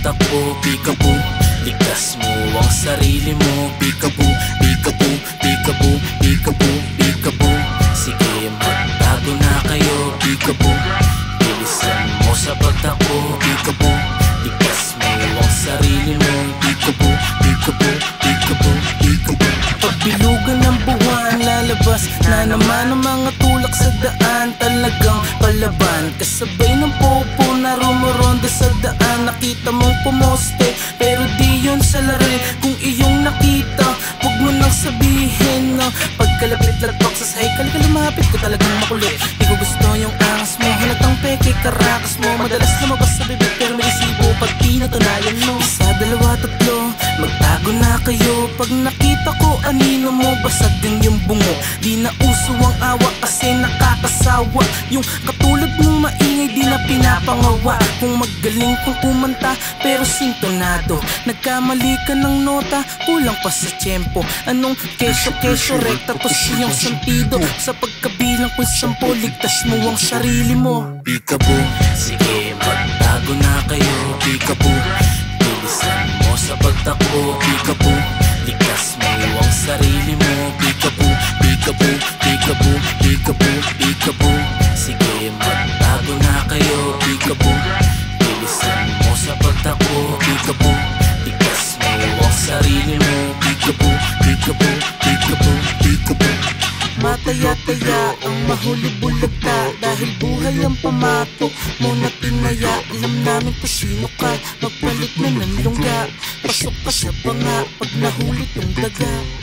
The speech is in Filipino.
pagtakbo, peekaboo. Ligtas mo ang sarili mo, peekaboo, peekaboo, peekaboo, peekaboo, peekaboo. Sige, magtago na kayo, peekaboo. Bilisan mo sa pagtakbo, peekaboo. Ligtas mo ang sarili mo, peekaboo, peekaboo, peekaboo, peekaboo. Pagbilugan ng buwan, lalabas na naman ang mga tulak sa daan. Talagang palaban, kasabay ng popo na rumuronda sa daan. Nakita mong pumoste, pero di yun sa lari. Kung iyong nakita, huwag mo nang sabihin na pagkalapit lagpak sa sahig, ka lumapit ko talagang makulit. Di ko gusto yung angas mo, halatang peke, karakas mo. Madalas lumabas sa bibig pero may resibo pag pinatunayan mo. Isa, dalawa, tatlo, magtago na kayo. Pag nakita ko anino mo, basag din yung bungo. Di na uso ang awa kasi nakakasawa. Yung katulad mong maingay di na pinapangawa. Kung magaling kang kumanta pero sintonado, nagkamali ka ng nota, kulang pa sa tiyempo. Anong keso-keso, rekta to siyang sentido. Sa pagkabilang kung 10, ligtas mo ang sarili mo, peekaboo. Sige, magtago na kayo, peekaboo. Bilisan mo sa pagtakbo, peekaboo. Ligtas mo ang sarili mo, peekaboo, peekaboo, peekaboo, peekaboo, peekaboo. Sige, magtago na kayo, peekaboo. Bilisan mo sa pagtakbo, peekaboo. Ligtas mo ang sarili mo, peekaboo, peekaboo, peekaboo, peekaboo. Mataya-taya ang mahuli bulagta, dahil buhay ang pamato mo na tinaya. Alam namin kung sino ka, magpalit na ng lungga. Pasok ka sa banga pag nahuli tong daga.